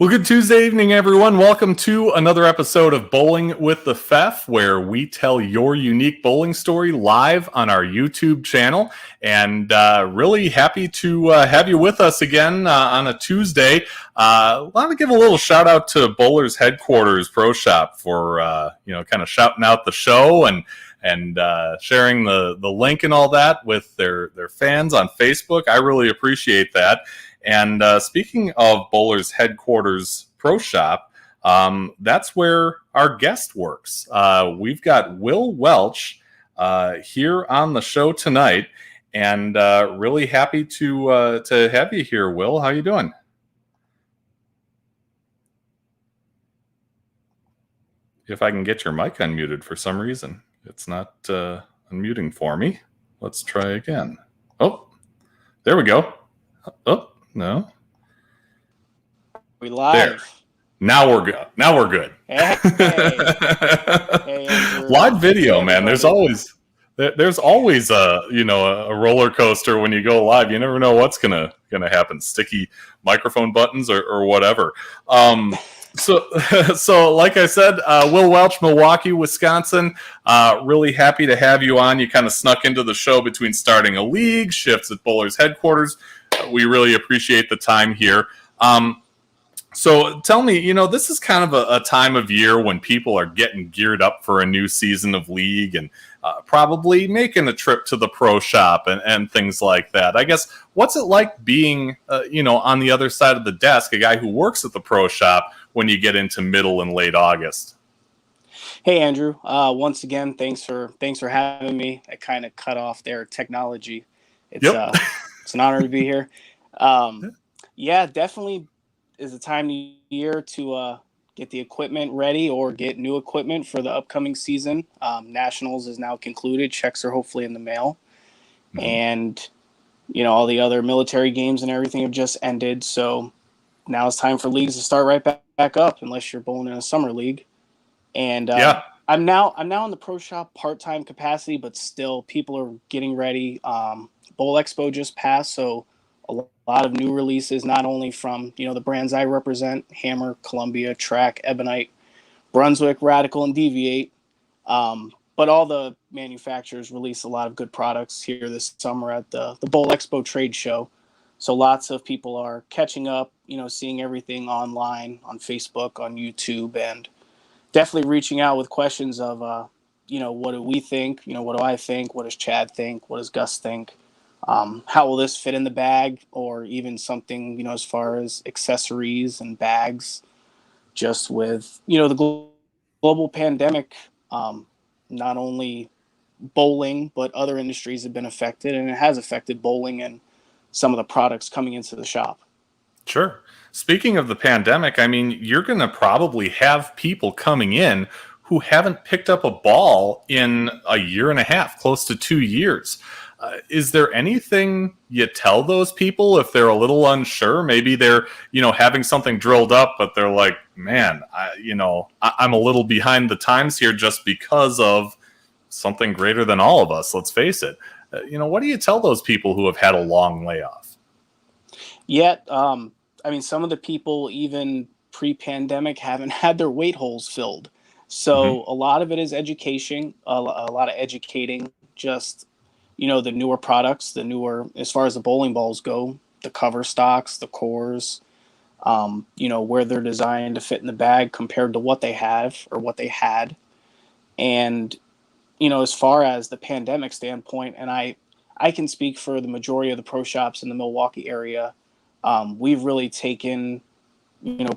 Well, good Tuesday evening, everyone. Welcome to another episode of Bowling with the Fef, where we tell your unique bowling story live on our YouTube channel. And really happy to have you with us again on a Tuesday. I want to give a little shout out to Bowlers Headquarters Pro Shop for kind of shouting out the show and sharing the link and all that with their fans on Facebook. I really appreciate that. And speaking of Bowlers Headquarters Pro Shop, that's where our guest works. We've got Will Welch here on the show tonight, and really happy to have you here, Will. How you doing? If I can get your mic unmuted for some reason. It's not unmuting for me. Let's try again. Oh, there we go. Oh. No. We live. There. Now we're good. Hey. Live video, man. There's always a roller coaster when you go live. You never know what's gonna happen. Sticky microphone buttons or whatever. So like I said, Will Welch, Milwaukee, Wisconsin. Really happy to have you on. You kind of snuck into the show between starting a league, shifts at Bowlers Headquarters. We really appreciate the time here. So tell me, this is kind of a time of year when people are getting geared up for a new season of league and probably making a trip to the pro shop and things like that. I guess, what's it like being, on the other side of the desk, a guy who works at the pro shop when you get into middle and late August? Hey, Andrew. Once again, thanks for having me. I kind of cut off their technology. It's an honor to be here. Yeah, definitely is a time of year to get the equipment ready or get new equipment for the upcoming season. Nationals is now concluded. Checks are hopefully in the mail. Mm-hmm. And, all the other military games and everything have just ended. So now it's time for leagues to start right back up, unless you're bowling in a summer league. And I'm now in the pro shop part-time capacity, but still people are getting ready. Bowl Expo just passed, so a lot of new releases, not only from, the brands I represent, Hammer, Columbia, Track, Ebonite, Brunswick, Radical, and Deviate. But all the manufacturers release a lot of good products here this summer at the Bowl Expo trade show. So lots of people are catching up, seeing everything online, on Facebook, on YouTube, and definitely reaching out with questions of, what do we think? What do I think? What does Chad think? What does Gus think? How will this fit in the bag, or even something, as far as accessories and bags, just with, the global pandemic, not only bowling, but other industries have been affected, and it has affected bowling and some of the products coming into the shop. Sure. Speaking of the pandemic, I mean, you're going to probably have people coming in who haven't picked up a ball in a year and a half, close to 2 years. Is there anything you tell those people if they're a little unsure? Maybe they're, having something drilled up, but they're like, man, I'm a little behind the times here just because of something greater than all of us. Let's face it. What do you tell those people who have had a long layoff? Yet, some of the people, even pre-pandemic, haven't had their weight holes filled. So A lot of it is education, a lot of educating, just, the newer products, as far as the bowling balls go, the cover stocks, the cores, where they're designed to fit in the bag compared to what they have or what they had. And, as far as the pandemic standpoint, and I can speak for the majority of the pro shops in the Milwaukee area, we've really taken,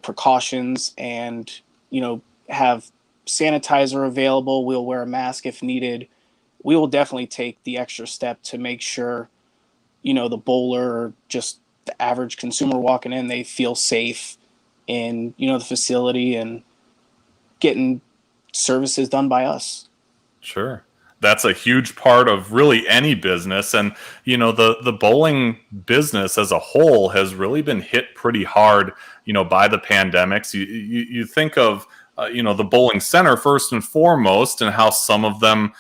precautions and, have sanitizer available. We'll wear a mask if needed. We will definitely take the extra step to make sure, the bowler or just the average consumer walking in, they feel safe in, the facility and getting services done by us. Sure. That's a huge part of really any business. And, the bowling business as a whole has really been hit pretty hard, by the pandemics. You think of the bowling center first and foremost, and how some of them,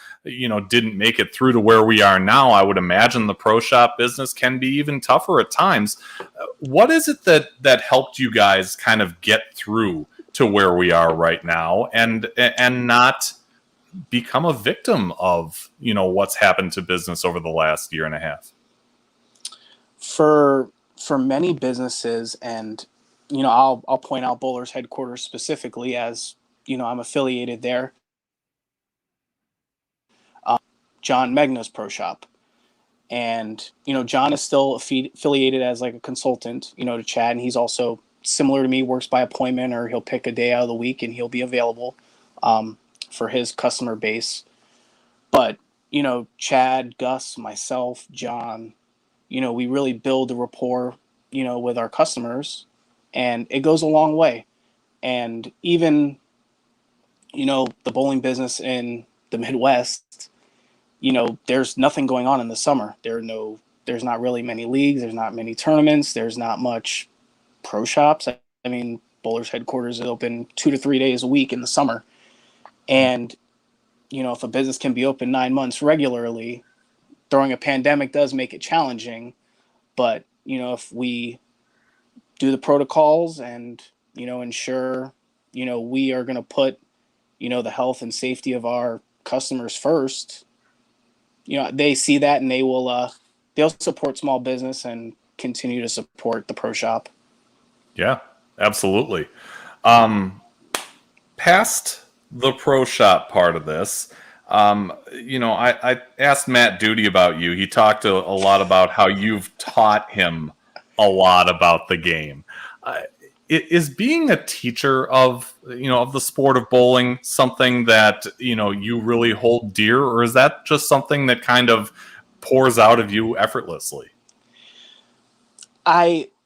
didn't make it through to where we are now. I would imagine the pro shop business can be even tougher at times. What is it that helped you guys kind of get through to where we are right now, and not become a victim of what's happened to business over the last year and a half? For many businesses, and I'll point out Bowlers headquarters specifically, as I'm affiliated there. John Megna's pro shop, and John is still affiliated as like a consultant to Chad, and he's also similar to me, works by appointment, or he'll pick a day out of the week and he'll be available for his customer base. But Chad, Gus, myself, John, we really build a rapport with our customers, and it goes a long way. And even the bowling business in the Midwest, there's nothing going on in the summer. There's not really many leagues, there's not many tournaments, there's not much pro shops. I mean, Bowlers headquarters is open 2 to 3 days a week in the summer. And if a business can be open 9 months regularly, during a pandemic does make it challenging. But if we do the protocols and ensure we are going to put the health and safety of our customers first, they see that, and they'll support small business and continue to support the pro shop. Yeah, absolutely. Past the pro shop part of this, I asked Matt Duty about you. He talked a lot about how you've taught him a lot about the game. Is being a teacher of the sport of bowling something that you really hold dear, or is that just something that kind of pours out of you effortlessly?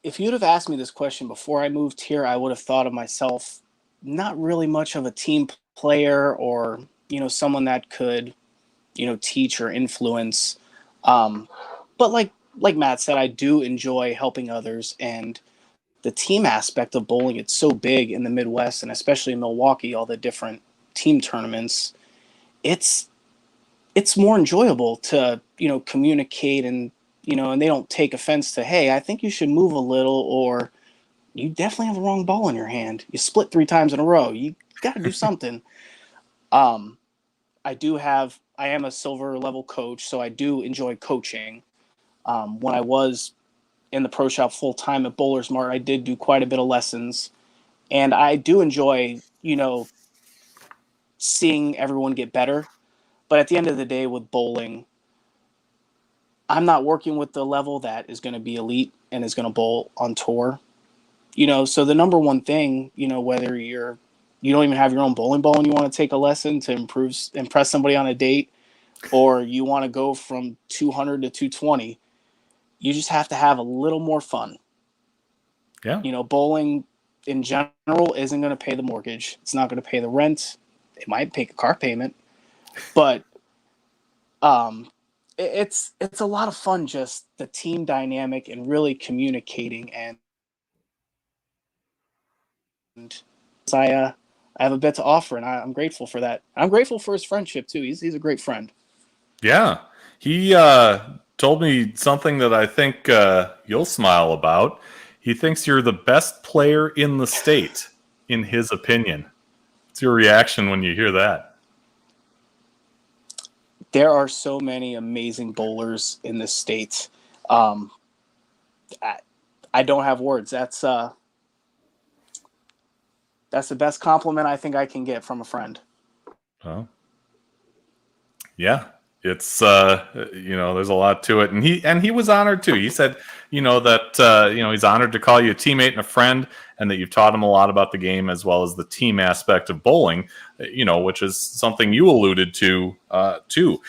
If you'd have asked me this question before I moved here, I would have thought of myself not really much of a team player, or someone that could teach or influence. But like Matt said, I do enjoy helping others, and the team aspect of bowling, it's so big in the Midwest, and especially in Milwaukee, all the different team tournaments. It's more enjoyable to communicate, and and they don't take offense to, hey, I think you should move a little, or you definitely have the wrong ball in your hand. You split 3 times in a row. You got to do something. I am a silver level coach, so I do enjoy coaching. When I was in the pro shop full time at Bowlers Mart, I did do quite a bit of lessons, and I do enjoy, seeing everyone get better. But at the end of the day, with bowling, I'm not working with the level that is going to be elite and is going to bowl on tour. So the number one thing, whether you don't even have your own bowling ball and you want to take a lesson to impress somebody on a date, or you want to go from 200 to 220, you just have to have a little more fun. Yeah. Bowling in general isn't going to pay the mortgage. It's not going to pay the rent. It might pay a car payment, but it's a lot of fun, just the team dynamic and really communicating. And I have a bit to offer, and I'm grateful for that. I'm grateful for his friendship too. He's a great friend. Yeah. He told me something that I think you'll smile about. He thinks you're the best player in the state, in his opinion. What's your reaction when you hear that? There are so many amazing bowlers in this state. I don't have words. That's the best compliment I think I can get from a friend. Well, yeah, it's there's a lot to it, and he was honored too. He said, that he's honored to call you a teammate and a friend, and that you've taught him a lot about the game as well as the team aspect of bowling. Which is something you alluded to too.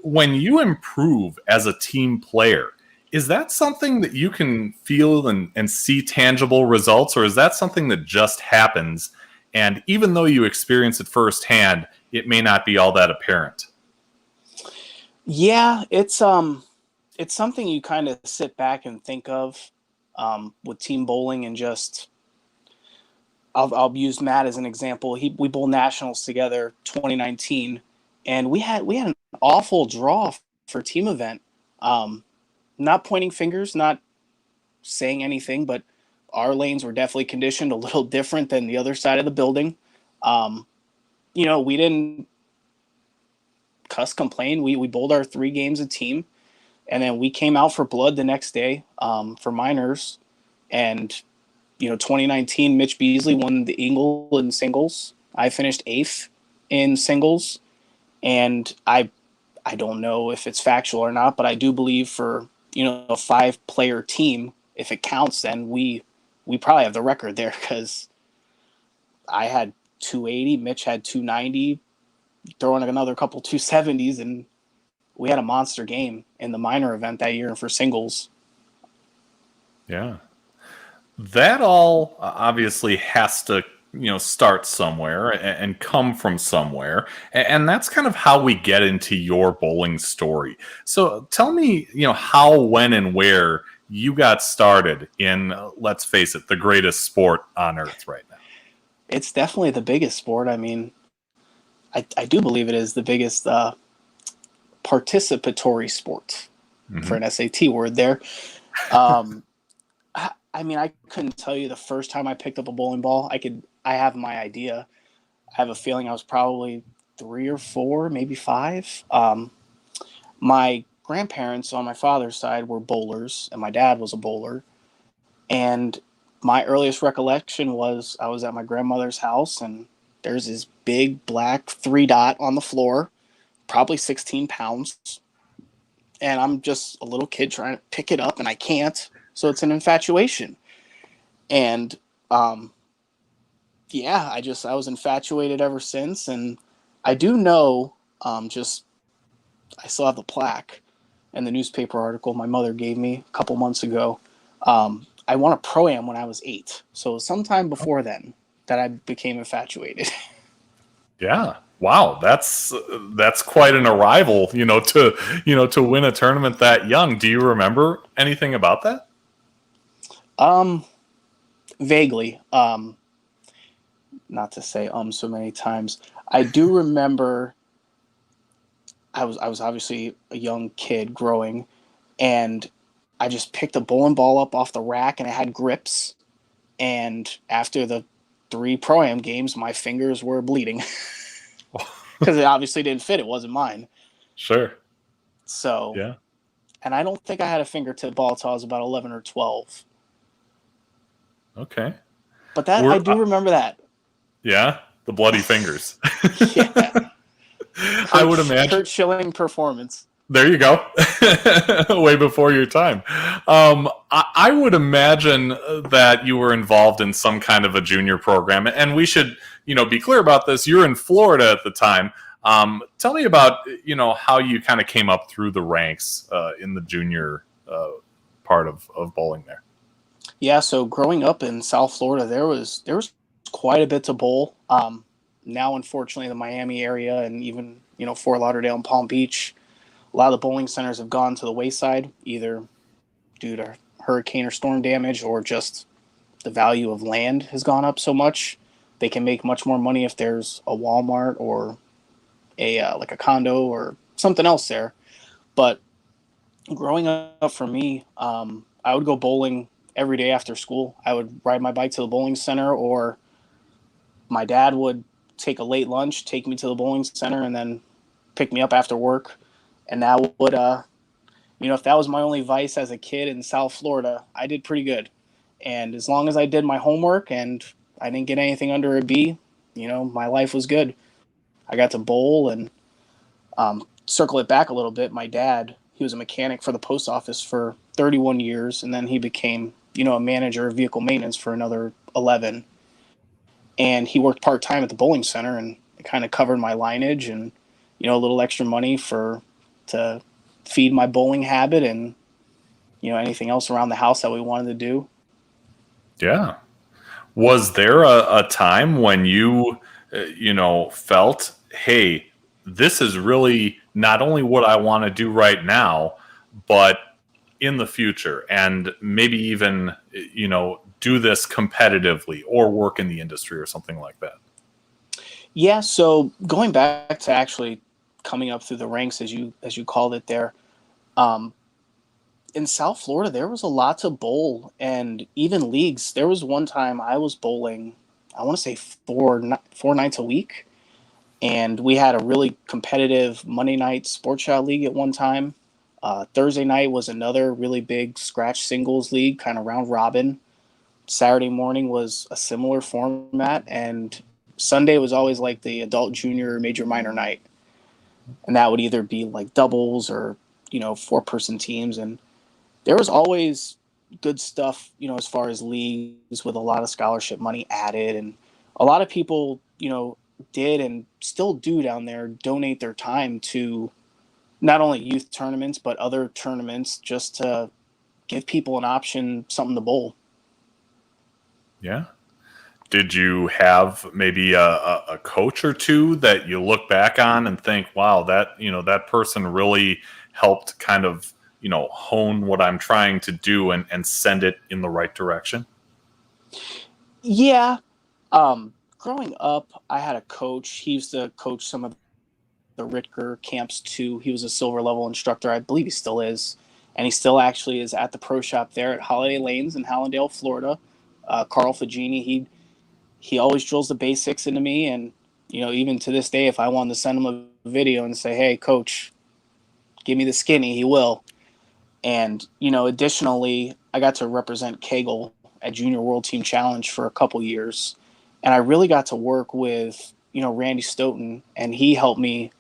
When you improve as a team player, is that something that you can feel and see tangible results, or is that something that just happens, and even though you experience it firsthand, it may not be all that apparent? Yeah, it's something you kind of sit back and think of with team bowling, and just I'll use Matt as an example. We bowled nationals together 2019, and we had an awful draw for team event. Not pointing fingers, not saying anything, but our lanes were definitely conditioned a little different than the other side of the building. We didn't complain. We bowled our 3 games a team, and then we came out for blood the next day for minors. And 2019, Mitch Beasley won the Eagle in singles. I finished 8th in singles, and I don't know if it's factual or not, but I do believe for a 5-player team, if it counts, then we probably have the record there, because I had 280, Mitch had 290, throwing another couple 270s, and we had a monster game in the minor event that year for singles. Yeah. That all obviously has to, start somewhere and come from somewhere. And that's kind of how we get into your bowling story. So tell me, how, when, and where you got started in, let's face it, the greatest sport on earth right now. It's definitely the biggest sport. I mean, I do believe it is the biggest participatory sport, for an SAT word there. I mean, I couldn't tell you the first time I picked up a bowling ball. I have my idea. I have a feeling I was probably 3 or 4, maybe 5. My grandparents on my father's side were bowlers, and my dad was a bowler. And my earliest recollection was I was at my grandmother's house, and there's this big black 3-dot on the floor, probably 16 pounds. And I'm just a little kid trying to pick it up, and I can't. So it's an infatuation. And, I was infatuated ever since. And I do know, I still have the plaque and the newspaper article my mother gave me a couple months ago. I won a Pro-Am when I was 8. So sometime before then that I became infatuated. Yeah. Wow. That's quite an arrival, to win a tournament that young. Do you remember anything about that? Vaguely, not to say so many times. I do remember I was obviously a young kid growing, and I just picked a bowling ball up off the rack, and it had grips. And after the 3 Pro-Am games, my fingers were bleeding because it obviously didn't fit. It wasn't mine. Sure. So, yeah. And I don't think I had a fingertip ball until I was about 11 or 12. Okay. But I do remember that. Yeah? The bloody fingers. Yeah. I would imagine. Kurt Schilling performance. There you go. Way before your time. I would imagine that you were involved in some kind of a junior program. And we should, be clear about this. You're in Florida at the time. Tell me about, how you kind of came up through the ranks in the junior part of bowling there. Yeah, so growing up in South Florida, there was quite a bit to bowl. Now, unfortunately, the Miami area and even, Fort Lauderdale and Palm Beach, a lot of the bowling centers have gone to the wayside, either due to hurricane or storm damage, or just the value of land has gone up so much. They can make much more money if there's a Walmart or like a condo or something else there. But growing up for me, I would go bowling every day after school. I would ride my bike to the bowling center, or my dad would take a late lunch, take me to the bowling center, and then pick me up after work. And that would, if that was my only vice as a kid in South Florida, I did pretty good. And as long as I did my homework and I didn't get anything under a B, my life was good. I got to bowl. And circle it back a little bit, my dad, he was a mechanic for the post office for 31 years, and then he became, a manager of vehicle maintenance for another 11. And he worked part-time at the bowling center, and it kind of covered my lineage and, a little extra money to feed my bowling habit and, anything else around the house that we wanted to do. Yeah. Was there a time when you, felt, hey, this is really not only what I want to do right now, but in the future, and maybe even, do this competitively or work in the industry or something like that? Yeah, so going back to actually coming up through the ranks, as you called it there, um, in South Florida, there was a lot to bowl and even leagues. There was one time I was bowling, I want to say four nights a week, and we had a really competitive Monday night sports shot league at one time. Thursday night was another really big scratch singles league, kind of round robin. Saturday morning was a similar format, and Sunday was always like the adult, junior, major, minor night, and that would either be like doubles or 4-person teams, and there was always good stuff, as far as leagues with a lot of scholarship money added, and a lot of people, did and still do down there donate their time to not only youth tournaments but other tournaments just to give people an option, something to bowl. Yeah. Did you have maybe a coach or two that you look back on and think, wow, that person really helped kind of, hone what I'm trying to do and send it in the right direction? Yeah. Growing up, I had a coach. He used to coach some of the Ritker camps too. He was a silver level instructor. I believe he still is. And he still actually is at the pro shop there at Holiday Lanes in Hallandale, Florida. Carl Fagini, he always drills the basics into me. And, even to this day, if I wanted to send him a video and say, hey, coach, give me the skinny, he will. And, additionally, I got to represent Kegel at Junior World Team Challenge for a couple years. And I really got to work with, Randy Stoughton, and he helped me,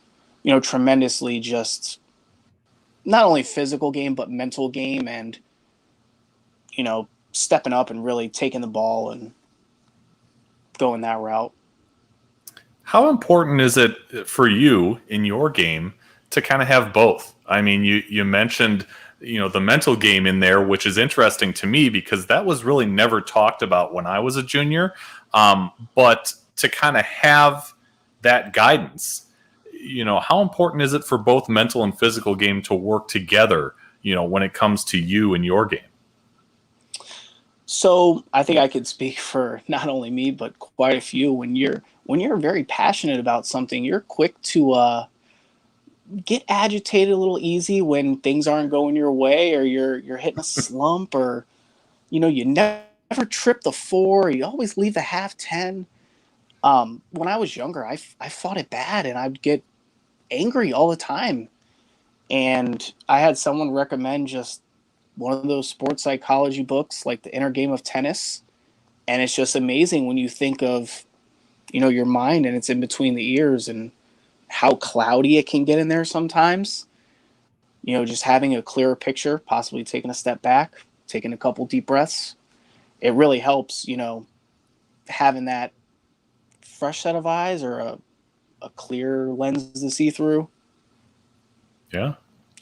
tremendously, just not only physical game, but mental game, and, stepping up and really taking the ball and going that route. How important is it for you in your game to kind of have both? I mean, you mentioned, the mental game in there, which is interesting to me because that was really never talked about when I was a junior. But to kind of have that guidance, how important is it for both mental and physical game to work together, when it comes to you and your game? So I think I could speak for not only me, but quite a few. When you're very passionate about something, you're quick to get agitated a little easy when things aren't going your way, or you're hitting a slump, or you never trip the 4. You always leave the half 10. When I was younger, I fought it bad, and I'd get angry all the time. And I had someone recommend just one of those sports psychology books, like The Inner Game of Tennis. And it's just amazing when you think of, your mind, and it's in between the ears, and how cloudy it can get in there sometimes. Just having a clearer picture, possibly taking a step back, taking a couple deep breaths. It really helps, having that fresh set of eyes, or a clear lens to see through. Yeah,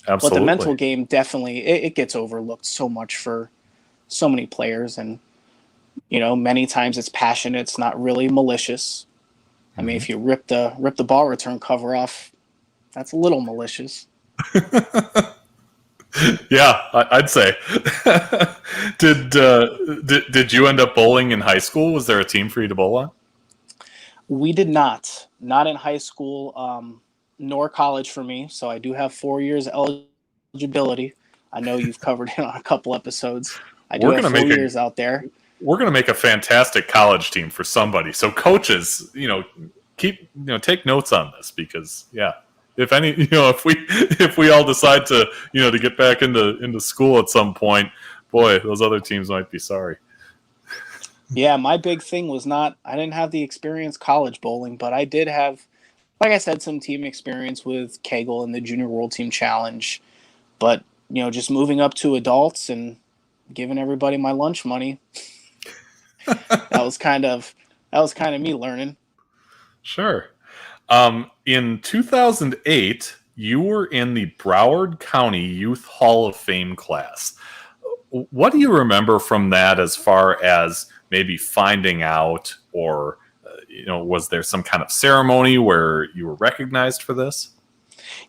absolutely. But the mental game, definitely, it gets overlooked so much for so many players. And, many times it's passionate. It's not really malicious. I mean, if you rip the ball return cover off, that's a little malicious. Yeah, I'd say. Did you end up bowling in high school? Was there a team for you to bowl on? We did not in high school, nor college for me. So I do have 4 years eligibility. I know you've covered it on a couple episodes. I do have 4 years out there. We're going to make a fantastic college team for somebody. So coaches, take notes on this, because if we all decide to, to get back into school at some point, boy, those other teams might be sorry. Yeah, my big thing was I didn't have the experience college bowling, but I did have, like I said, some team experience with Kegel and the Junior World Team Challenge. But, just moving up to adults and giving everybody my lunch money, that was kind of me learning. Sure. In 2008, you were in the Broward County Youth Hall of Fame class. What do you remember from that, as far as maybe finding out, or was there some kind of ceremony where you were recognized for this?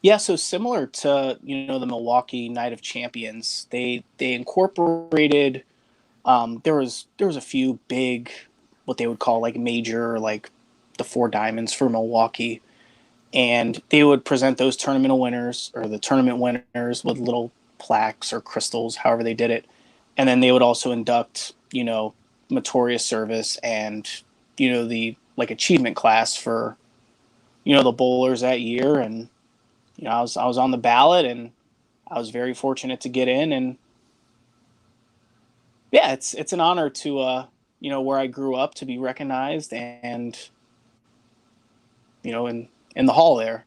Yeah, so similar to the Milwaukee Night of Champions, they incorporated There was a few big, what they would call like major, like the Four Diamonds for Milwaukee, and they would present those tournament winners or the tournament winners with little plaques or crystals, however they did it, and then they would also induct, meritorious service and the like achievement class for the bowlers that year, and I was on the ballot, and I was very fortunate to get in, and yeah, it's an honor to where I grew up to be recognized and in the hall there.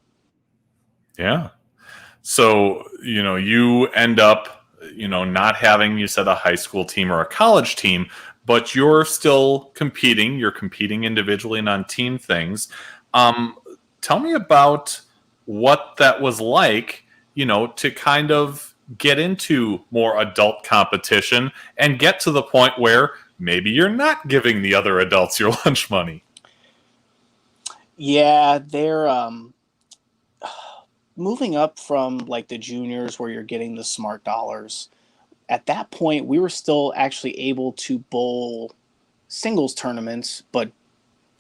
Yeah. So, you end up, not having, you said, a high school team or a college team, but you're still competing. You're competing individually and on team things. Tell me about what that was like, to kind of get into more adult competition and get to the point where maybe you're not giving the other adults your lunch money. Yeah, they're moving up from like the juniors where you're getting the smart dollars. At that point, we were still actually able to bowl singles tournaments, but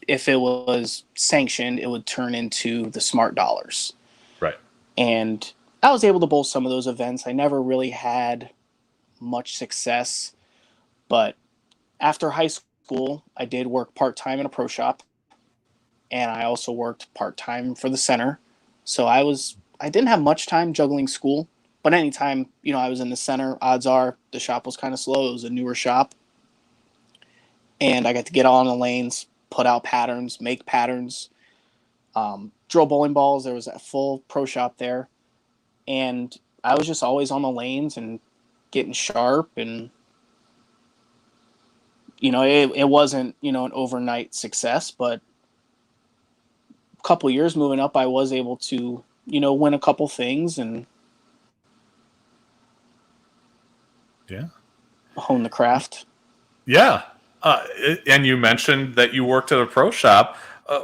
if it was sanctioned, it would turn into the smart dollars. Right. And I was able to bowl some of those events. I never really had much success, but after high school, I did work part-time in a pro shop, and I also worked part-time for the center. So I didn't have much time juggling school, but anytime, I was in the center, odds are the shop was kind of slow. It was a newer shop, and I got to get on the lanes, put out patterns, make patterns, drill bowling balls. There was a full pro shop there, and I was just always on the lanes and getting sharp, and it wasn't an overnight success, but a couple years moving up, I was able to win a couple things and hone the craft. Yeah. And you mentioned that you worked at a pro shop.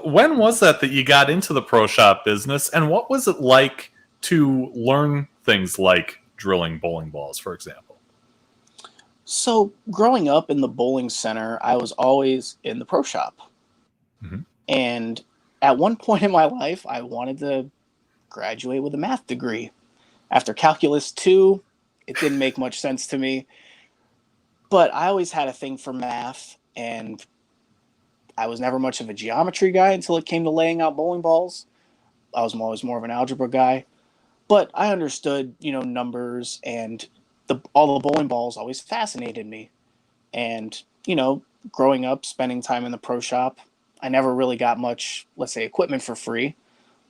When was that you got into the pro shop business, and what was it like to learn things like drilling bowling balls, for example? So growing up in the bowling center, I was always in the pro shop. Mm-hmm. And at one point in my life, I wanted to graduate with a math degree. After Calculus 2, it didn't make much sense to me. But I always had a thing for math, and I was never much of a geometry guy until it came to laying out bowling balls. I was always more of an algebra guy. But I understood, numbers, and all the bowling balls always fascinated me. And, growing up, spending time in the pro shop, I never really got much, let's say, equipment for free.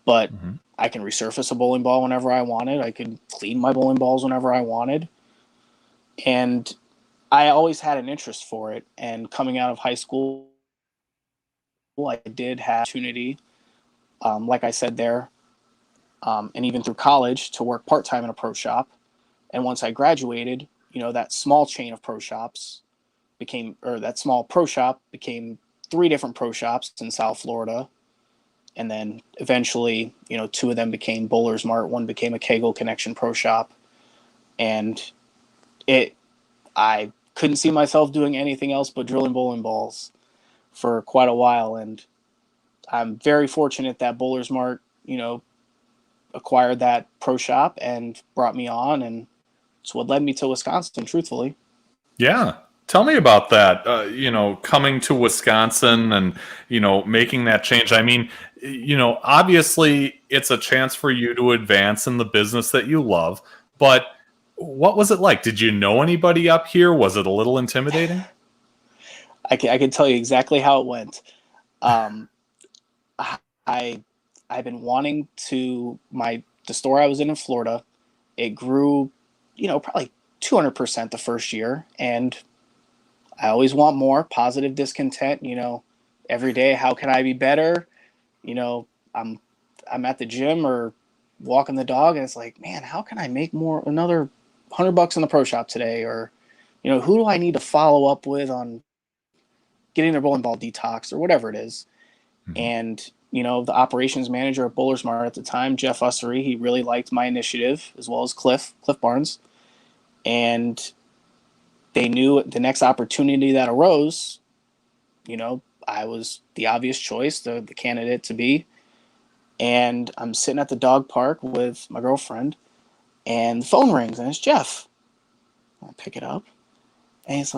But I can resurface a bowling ball whenever I wanted. I could clean my bowling balls whenever I wanted. And I always had an interest for it. And coming out of high school, I did have opportunity, like I said there, and even through college, to work part-time in a pro shop. And once I graduated, that small chain of pro shops that small pro shop became 3 different pro shops in South Florida. And then eventually, 2 of them became Bowler's Mart. One became a Kegel Connection pro shop. And I couldn't see myself doing anything else but drilling bowling balls for quite a while. And I'm very fortunate that Bowler's Mart, acquired that pro shop and brought me on. And it's what led me to Wisconsin, truthfully. Yeah. Tell me about that, coming to Wisconsin and, making that change. I mean, obviously it's a chance for you to advance in the business that you love, but what was it like? Did you know anybody up here? Was it a little intimidating? I can tell you exactly how it went. I've been wanting to, the store I was in Florida, it grew, probably 200% the first year. And I always want more, positive discontent, every day. How can I be better? I'm at the gym or walking the dog, and it's like, man, how can I make another $100 in the pro shop today? Or, who do I need to follow up with on getting their bowling ball detox or whatever it is? Mm-hmm. And, the operations manager at Bowler's Mart at the time, Jeff Ussery, he really liked my initiative, as well as Cliff Barnes. And they knew the next opportunity that arose, you know, I was the obvious choice, the candidate to be. And I'm sitting at the dog park with my girlfriend, and the phone rings, and it's Jeff. I pick it up, and he's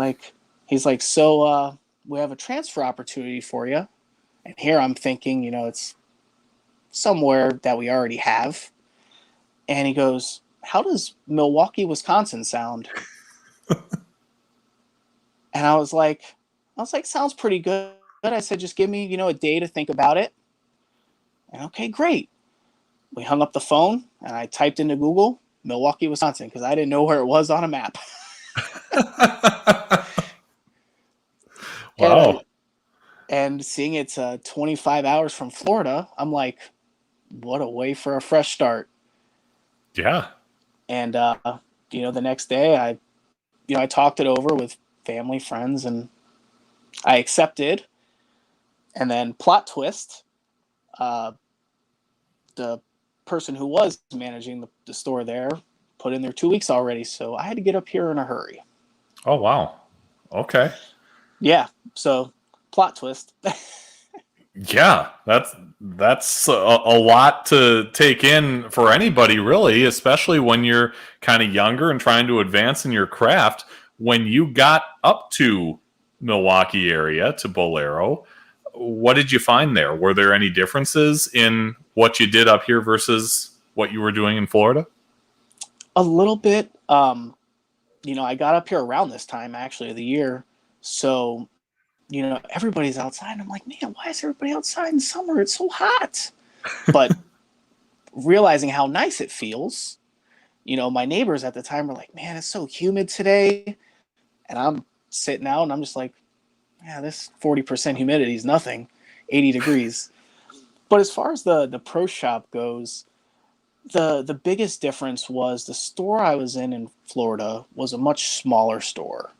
like, so we have a transfer opportunity for you. And here I'm thinking, you know, it's somewhere that we already have. And he goes, how does Milwaukee, Wisconsin sound? And I was like, sounds pretty good. I said, just give me, you know, a day to think about it. And okay, great. We hung up the phone, and I typed into Google Milwaukee, Wisconsin, because I didn't know where it was on a map. Wow. And seeing it's 25 hours from Florida, I'm like, what a way for a fresh start. Yeah. And you know, the next day I talked it over with family, friends, and I accepted. And then plot twist, the person who was managing the store there put in their 2 weeks already, so I had to get up here in a hurry. Oh, wow. Okay. Yeah, so plot twist. Yeah, that's a lot to take in for anybody, really, especially when you're kind of younger and trying to advance in your craft. When you got up to Milwaukee area to Bolero, what did you find there? Were there any differences in what you did up here versus what you were doing in Florida? A little bit. You know, I got up here around this time actually of the year, so you know, everybody's outside. I'm like, man, why is everybody outside in summer? It's so hot. But realizing how nice it feels, you know, my neighbors at the time were like, man, it's so humid today. And I'm sitting out and I'm just like, yeah, this 40% humidity is nothing, 80 degrees. But as far as the pro shop goes, the biggest difference was the store I was in Florida was a much smaller store.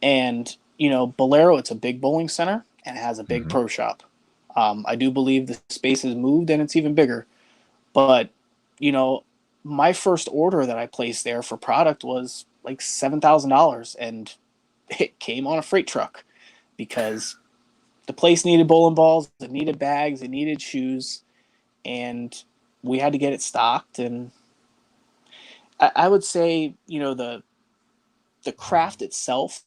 And you know, Bolero, it's a big bowling center and it has a big pro shop. I do believe the space has moved and it's even bigger. But, you know, my first order that I placed there for product was like $7,000, and it came on a freight truck because the place needed bowling balls, it needed bags, it needed shoes, and we had to get it stocked. And I would say, you know, the craft itself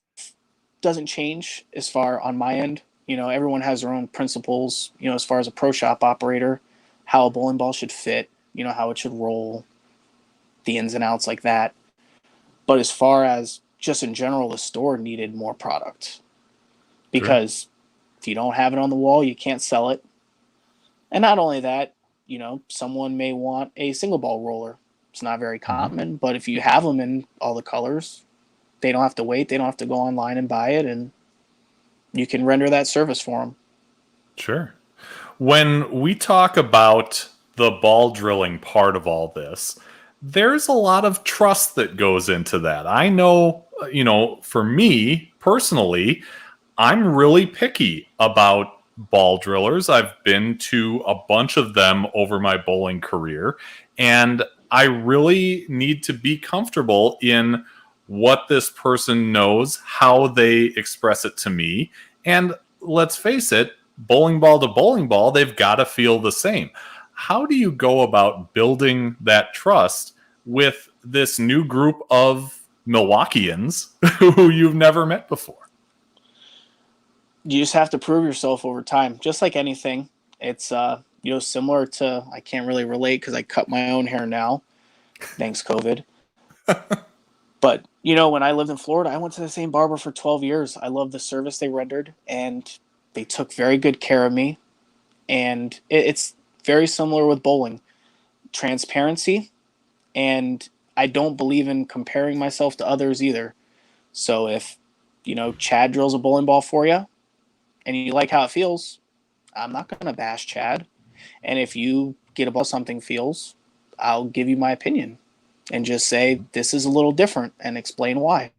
doesn't change as far on my end. You know, everyone has their own principles, you know, as far as a pro shop operator, how a bowling ball should fit, you know, how it should roll, the ins and outs like that. But as far as just in general, the store needed more product because if you don't have it on the wall, you can't sell it. And not only that, you know, someone may want a single ball roller. It's not very common, but if you have them in all the colors, they don't have to wait. They don't have to go online and buy it, and you can render that service for them. Sure. When we talk about the ball drilling part of all this, there's a lot of trust that goes into that. I know, you know, for me personally, I'm really picky about ball drillers. I've been to a bunch of them over my bowling career, and I really need to be comfortable in what this person knows, how they express it to me. And let's face it, bowling ball to bowling ball, they've got to feel the same. How do you go about building that trust with this new group of Milwaukeeans who you've never met before? You just have to prove yourself over time, just like anything. It's you know, similar to, I can't really relate because I cut my own hair now, thanks COVID. But, you know, when I lived in Florida, I went to the same barber for 12 years. I loved the service they rendered, and they took very good care of me. And it's very similar with bowling. Transparency, and I don't believe in comparing myself to others either. So if, you know, Chad drills a bowling ball for you and you like how it feels, I'm not going to bash Chad. And if you get a ball something feels, I'll give you my opinion and just say this is a little different and explain why.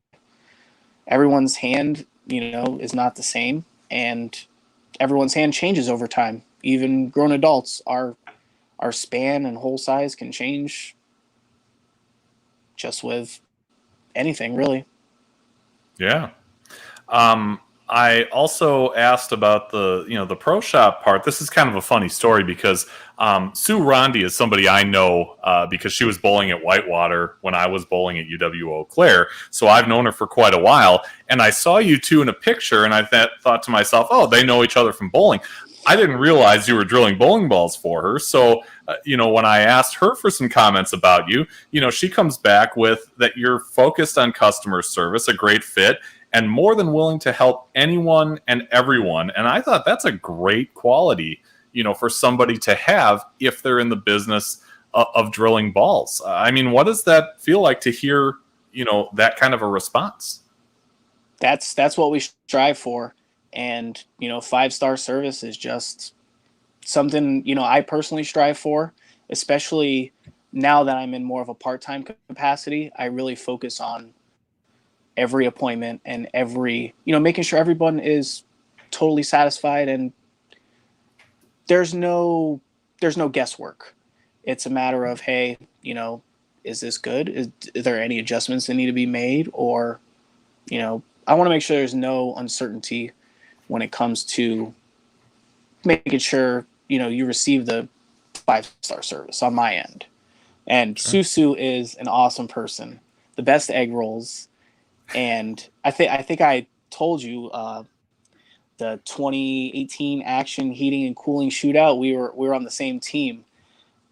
Everyone's hand, you know, is not the same, and everyone's hand changes over time. Even grown adults, our span and hole size can change just with anything, really. Yeah. I also asked about the pro shop part. This is kind of a funny story because Sue Rondi is somebody I know because she was bowling at Whitewater when I was bowling at UW Eau Claire. So I've known her for quite a while. And I saw you two in a picture, and I thought to myself, oh, they know each other from bowling. I didn't realize you were drilling bowling balls for her. So, when I asked her for some comments about you, she comes back with that you're focused on customer service, a great fit, and more than willing to help anyone and everyone. And I thought that's a great quality, for somebody to have if they're in the business of drilling balls. I mean, what does that feel like to hear, that kind of a response? That's what we strive for. And, 5-star service is just something, I personally strive for, especially now that I'm in more of a part-time capacity. I really focus on every appointment and making sure everyone is totally satisfied, and there's no guesswork. It's a matter of, hey, is this good? Is there any adjustments that need to be made? Or, I want to make sure there's no uncertainty when it comes to making sure, you receive the 5-star service on my end. And Sure. Susu is an awesome person, the best egg rolls. And I think I told you the 2018 Action Heating and Cooling Shootout. We were on the same team,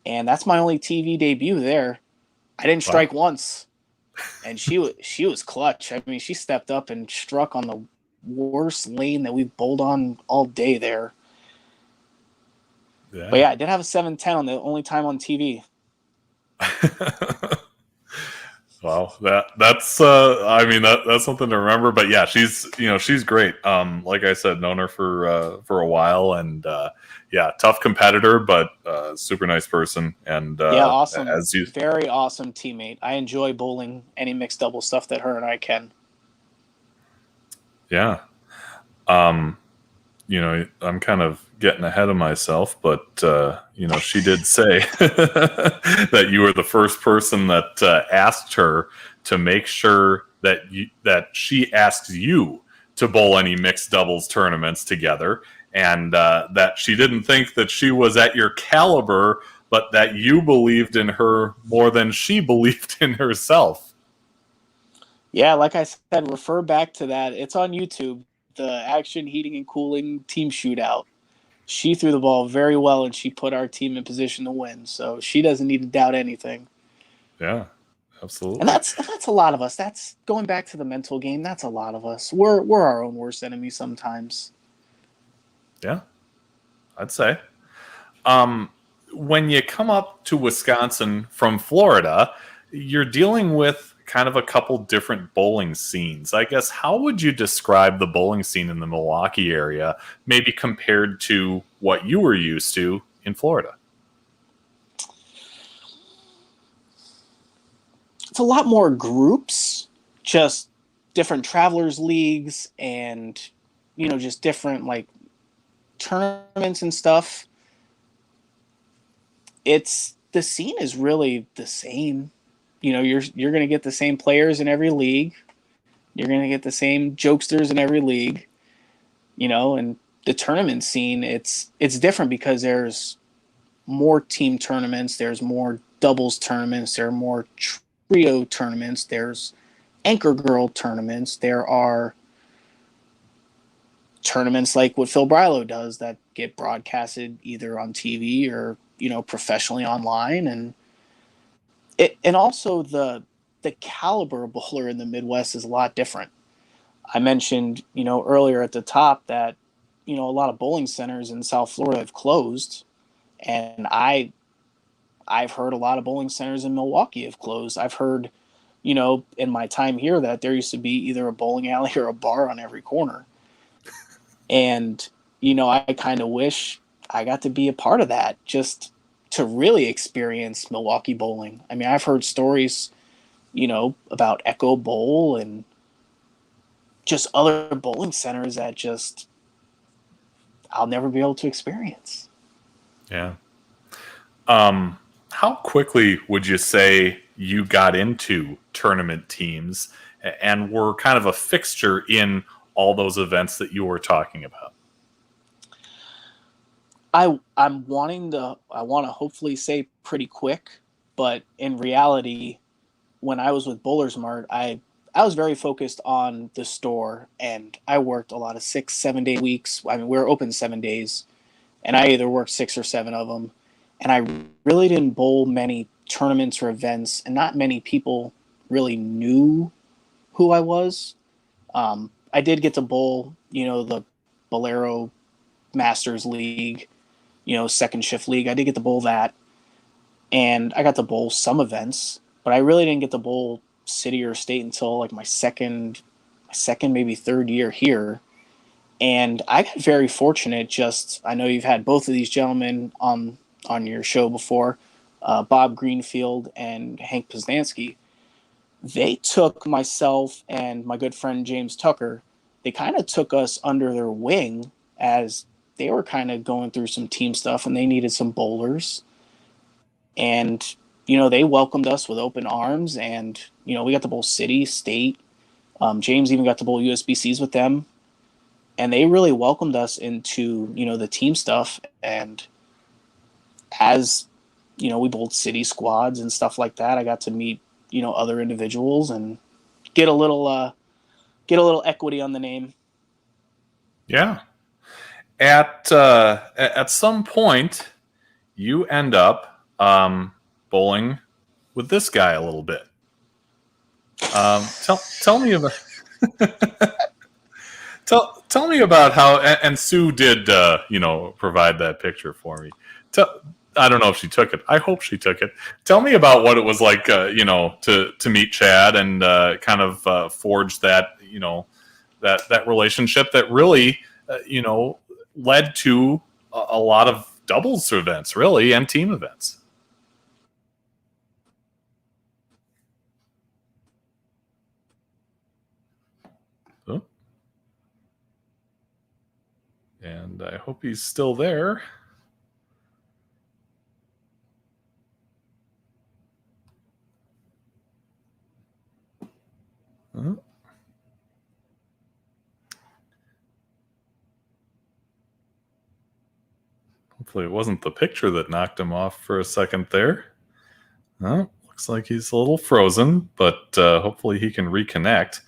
and that's my only TV debut there. I didn't strike once, and she was clutch. I mean, she stepped up and struck on the worst lane that we've bowled on all day there. Yeah. But yeah, I did have a 710 on the only time on TV. Wow, that's something to remember. But yeah, she's great. Like I said, known her for a while, and tough competitor, but super nice person. And Awesome, very awesome teammate. I enjoy bowling any mixed double stuff that her and I can. Yeah. I'm kind of getting ahead of myself, but she did say that you were the first person that asked her to make sure that she asks you to bowl any mixed doubles tournaments together, and that she didn't think that she was at your caliber, but that you believed in her more than she believed in herself. Yeah, like I said, refer back to that. It's on YouTube. The Action Heating and Cooling Team Shootout. She threw the ball very well, and she put our team in position to win. So she doesn't need to doubt anything. Yeah, absolutely. And that's a lot of us. That's going back to the mental game. That's a lot of us. We're our own worst enemy sometimes. Yeah, I'd say. When you come up to Wisconsin from Florida, you're dealing with kind of a couple different bowling scenes. I guess, how would you describe the bowling scene in the Milwaukee area, maybe compared to what you were used to in Florida? It's a lot more groups, just different travelers leagues, and just different like tournaments and stuff. The scene is really the same. You're going to get the same players in every league. You're going to get the same jokesters in every league. And the tournament scene, it's different because there's more team tournaments, there's more doubles tournaments, there are more trio tournaments, there's anchor girl tournaments, there are tournaments like what Phil Brilo does that get broadcasted either on TV or professionally online, and also the caliber of bowler in the Midwest is a lot different. I mentioned earlier at the top that a lot of bowling centers in South Florida have closed, and I've heard a lot of bowling centers in Milwaukee have closed. I've heard in my time here that there used to be either a bowling alley or a bar on every corner, and I kind of wish I got to be a part of that, just to really experience Milwaukee bowling. I mean, I've heard stories, about Echo Bowl and just other bowling centers that just I'll never be able to experience. Yeah. How quickly would you say you got into tournament teams, and were kind of a fixture in all those events that you were talking about? I want to hopefully say pretty quick, but in reality, when I was with Bowlers Mart, I was very focused on the store, and I worked a lot of 6-7 day weeks. I mean, we were open 7 days, and I either worked 6 or 7 of them, and I really didn't bowl many tournaments or events, and not many people really knew who I was. I did get to bowl, the Bolero Masters League, second shift league. I did get to bowl that, and I got to bowl some events, but I really didn't get to bowl city or state until like my second, maybe third year here. And I got very fortunate. I know you've had both of these gentlemen on your show before, Bob Greenfield and Hank Poznansky. They took myself and my good friend James Tucker. They kind of took us under their wing as they were kind of going through some team stuff and they needed some bowlers. And, they welcomed us with open arms, and, we got to bowl city, state. James even got to bowl USBCs with them. And they really welcomed us into, the team stuff. And as, we bowled city squads and stuff like that, I got to meet, other individuals and get a little equity on the name. Yeah. At some point, you end up bowling with this guy a little bit. Tell me about tell me about how. And Sue did provide that picture for me. I don't know if she took it. I hope she took it. Tell me about what it was like, to meet Chad and kind of forge that that relationship that really led to a lot of doubles events, really, and team events. Oh. And I hope he's still there. Uh-huh. Hopefully it wasn't the picture that knocked him off for a second there. Looks like he's a little frozen, but hopefully he can reconnect.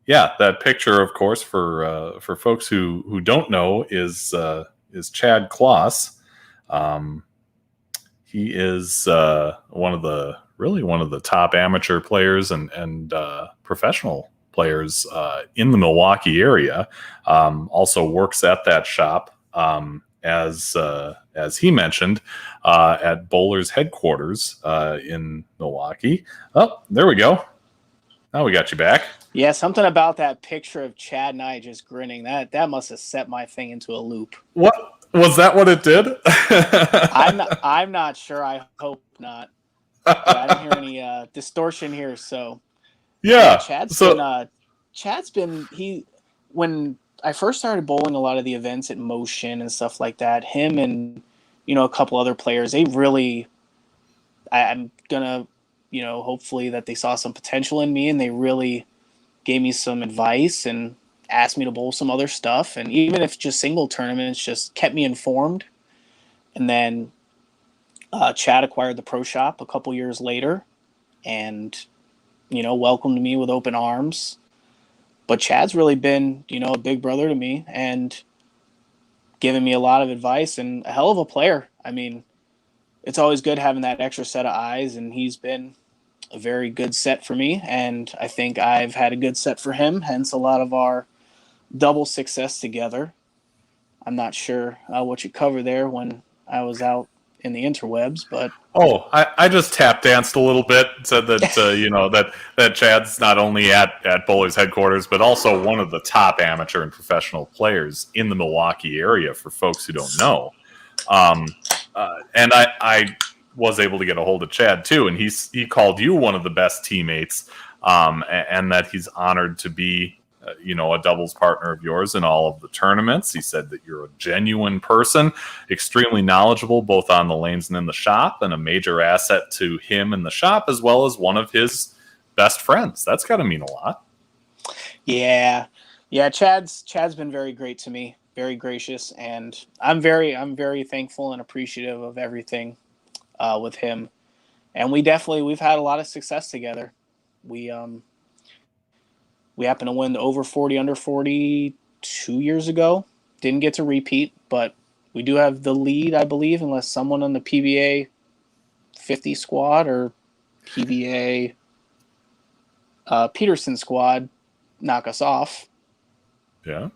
Yeah, that picture, of course, for folks who don't know, is Chad Kloss. He is one of the top amateur players and professional players in the Milwaukee area. Also works at that shop, as he mentioned, at Bowler's headquarters in Milwaukee. Oh, there we go. Now we got you back. Yeah, something about that picture of Chad and I just grinning, that must have set my thing into a loop. What was that? What it did? I'm not sure. I hope not. I don't hear any distortion here. So yeah, Chad's been when I first started bowling a lot of the events at Motion and stuff like that. Him and a couple other players, they really, I'm gonna hopefully that they saw some potential in me and they really gave me some advice and asked me to bowl some other stuff. And even if just single tournaments, just kept me informed. And then Chad acquired the pro shop a couple years later and, welcomed me with open arms. But Chad's really been, a big brother to me and given me a lot of advice and a hell of a player. I mean, it's always good having that extra set of eyes, and he's been a very good set for me, and I think I've had a good set for him, hence a lot of our double success together. I'm not sure what you cover there when I was out in the interwebs, but I just tap danced a little bit, said that that Chad's not only at Bowler's headquarters, but also one of the top amateur and professional players in the Milwaukee area, for folks who don't know. And I was able to get a hold of Chad too, and he called you one of the best teammates, and that he's honored to be a doubles partner of yours in all of the tournaments. He said that you're a genuine person, extremely knowledgeable both on the lanes and in the shop, and a major asset to him in the shop, as well as one of his best friends. That's got to mean a lot. Yeah. Chad's been very great to me, very gracious, and I'm very thankful and appreciative of everything with him. And we've had a lot of success together. We happened to win the over 40, under 40 2 years ago. Didn't get to repeat, but we do have the lead, I believe, unless someone on the PBA 50 squad or PBA Peterson squad knock us off. Yeah.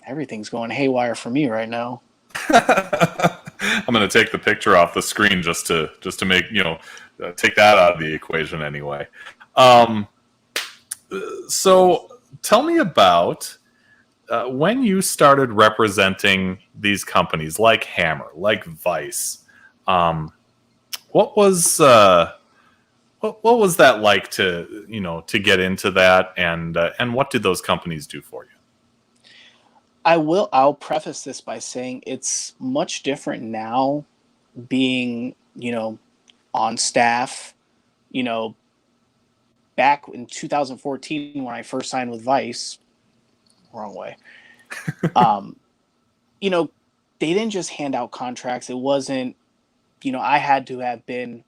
Everything's going haywire for me right now. I'm going to take the picture off the screen just to make, take that out of the equation anyway. So tell me about when you started representing these companies like Hammer, like Vice. What was that like to get into that, and what did those companies do for you? I'll preface this by saying it's much different now being, on staff, back in 2014 when I first signed with Vice, wrong way. They didn't just hand out contracts. It wasn't, I had to have been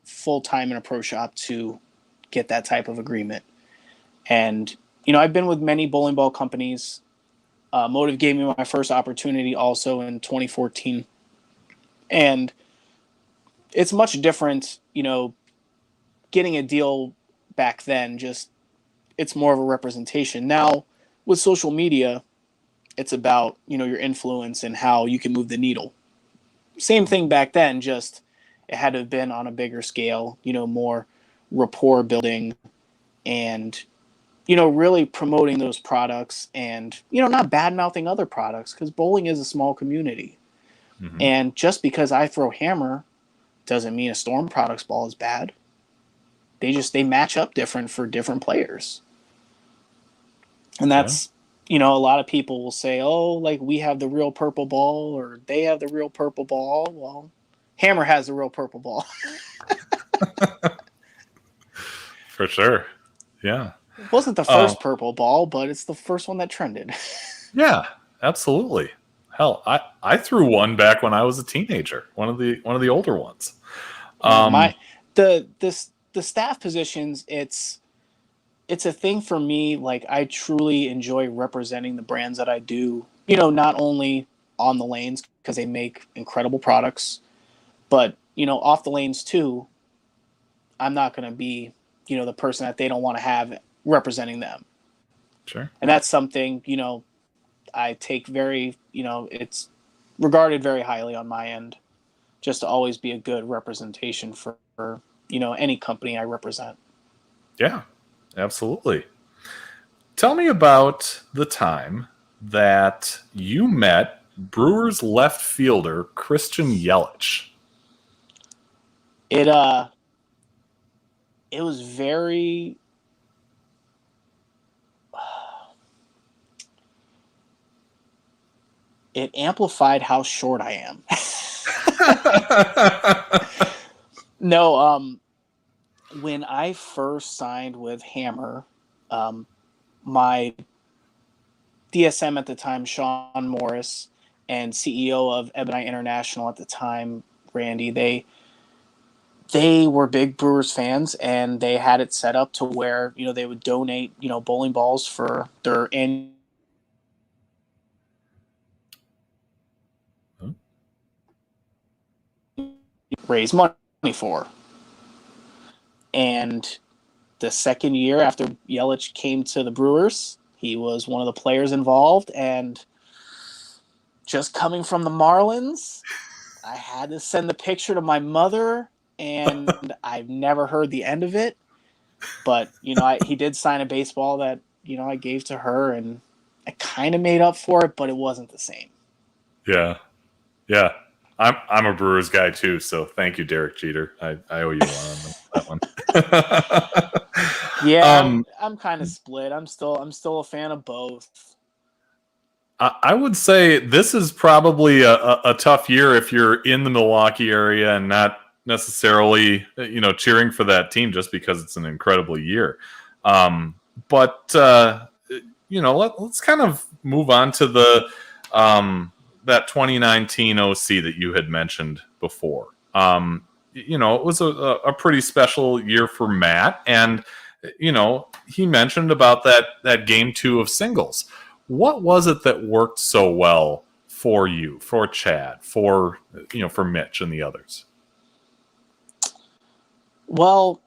full-time in a pro shop to get that type of agreement. And, I've been with many bowling ball companies. Motive gave me my first opportunity also in 2014. And it's much different, getting a deal back then, just it's more of a representation. Now with social media, it's about, your influence and how you can move the needle. Same thing back then, just it had to have been on a bigger scale, more rapport building and, really promoting those products and, not bad mouthing other products, because bowling is a small community. Mm-hmm. And just because I throw Hammer doesn't mean a Storm Products ball is bad. They match up different for different players. And that's, a lot of people will say, oh, like we have the real purple ball or they have the real purple ball. Well, Hammer has the real purple ball. For sure. Yeah. It wasn't the first purple ball, but it's the first one that trended. Yeah, absolutely. Hell, I threw one back when I was a teenager. One of the older ones. The staff positions, it's a thing for me. Like, I truly enjoy representing the brands that I do. Not only on the lanes because they make incredible products, but off the lanes too. I'm not going to be the person that they don't want to have representing them. Sure. And that's something, I take very, it's regarded very highly on my end, just to always be a good representation for any company I represent. Yeah, absolutely. Tell me about the time that you met Brewers left fielder Christian Yelich. It was very... It amplified how short I am. No, when I first signed with Hammer, my DSM at the time, Sean Morris, and CEO of Ebonite International at the time, Randy, they were big Brewers fans, and they had it set up to where, they would donate, bowling balls for their annual raise money for. And the second year after Yelich came to the Brewers, he was one of the players involved, and just coming from the Marlins, I had to send the picture to my mother, and I've never heard the end of it. But, he did sign a baseball that, I gave to her, and I kind of made up for it, but it wasn't the same. Yeah. Yeah. I'm a Brewers guy too, so thank you, Derek Jeter. I owe you one on that one. Yeah, I'm kind of split. I'm still a fan of both. I would say this is probably a tough year if you're in the Milwaukee area and not necessarily, cheering for that team just because it's an incredible year. But let's kind of move on to the that 2019 OC that you had mentioned before. It was a pretty special year for Matt, and he mentioned about that game 2 of singles. What was it that worked so well for you, for Chad, for Mitch and the others? Well,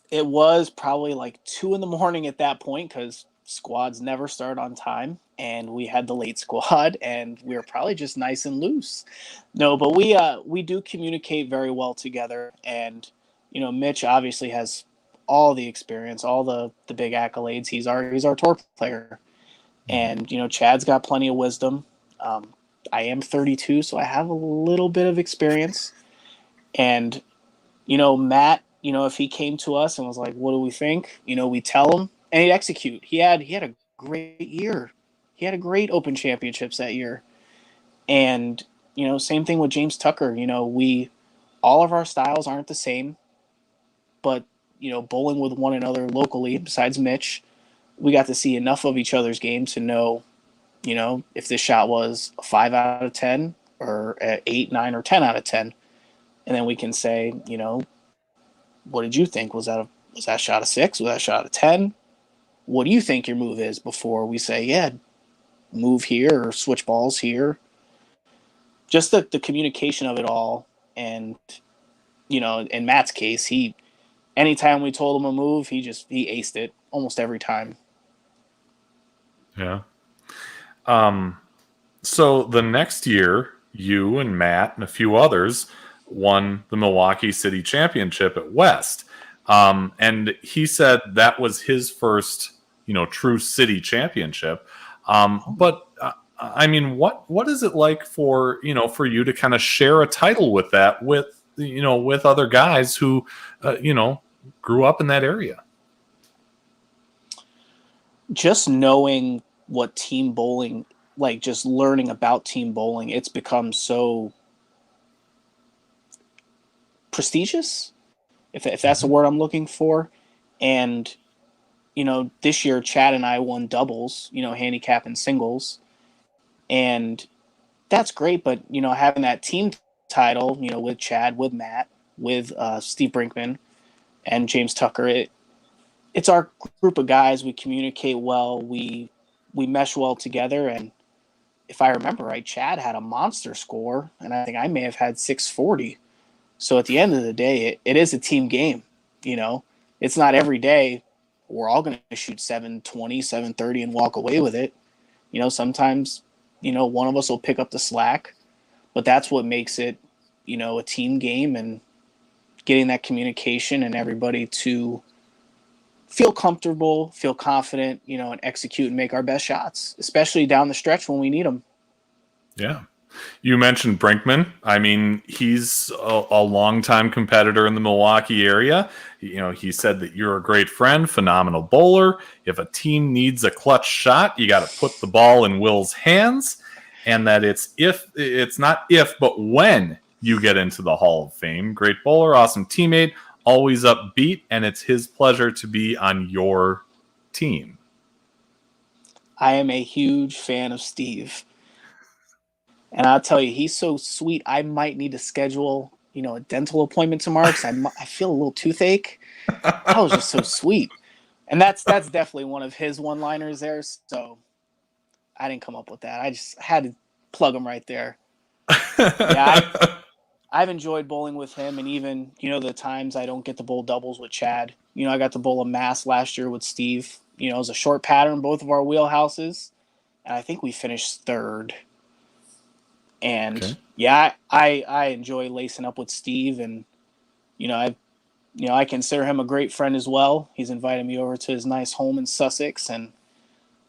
it was probably like 2 a.m. at that point because squads never start on time, and we had the late squad, and we were probably just nice and loose. No, but we do communicate very well together, and Mitch obviously has all the experience, all the big accolades. He's our tour player, and Chad's got plenty of wisdom. I am 32, so I have a little bit of experience, and Matt, if he came to us and was like, what do we think? We tell him and he'd execute. He had a great year. He had a great Open Championships that year. And, same thing with James Tucker. All of our styles aren't the same, but, bowling with one another locally, besides Mitch, we got to see enough of each other's games to know, if this shot was a 5 out of 10 or an 8, 9, or 10 out of 10. And then we can say, what did you think? Was that shot a 6? Was that a shot a 10? What do you think your move is before we say, yeah, move here or switch balls here? Just the communication of it all. And, in Matt's case, anytime we told him a move, he aced it almost every time. Yeah. So the next year, you and Matt and a few others won the Milwaukee City Championship at West. And he said that was his first, true city championship. But what is it like for you to kind of share a title with that, with other guys who, grew up in that area? Just knowing what team bowling, like just learning about team bowling, it's become so prestigious, if that's the word I'm looking for. And this year Chad and I won doubles, handicap and singles, and that's great. But having that team title, with Chad, with Matt, with Steve Brinkman and James Tucker, it's our group of guys. We communicate well, we mesh well together. And if I remember right, Chad had a monster score, and I think I may have had 640. So at the end of the day, it is a team game. It's not every day we're all going to shoot 720, 730 and walk away with it. Sometimes, one of us will pick up the slack, but that's what makes it, a team game, and getting that communication and everybody to feel comfortable, feel confident, and execute and make our best shots, especially down the stretch when we need them. Yeah. You mentioned Brinkman. He's a longtime competitor in the Milwaukee area. He said that you're a great friend, phenomenal bowler. If a team needs a clutch shot, you got to put the ball in Will's hands, and that it's not if, but when you get into the Hall of Fame. Great bowler, awesome teammate, always upbeat, and it's his pleasure to be on your team. I am a huge fan of Steve. And I'll tell you, he's so sweet. I might need to schedule, a dental appointment tomorrow because I feel a little toothache. That was just so sweet. And that's definitely one of his one-liners there. So I didn't come up with that. I just had to plug him right there. Yeah, I've enjoyed bowling with him. And even, the times I don't get to bowl doubles with Chad. I got to bowl a mass last year with Steve. It was a short pattern, both of our wheelhouses. And I think we finished third. And okay. Yeah, I enjoy lacing up with Steve, and I consider him a great friend as well. He's invited me over to his nice home in Sussex, and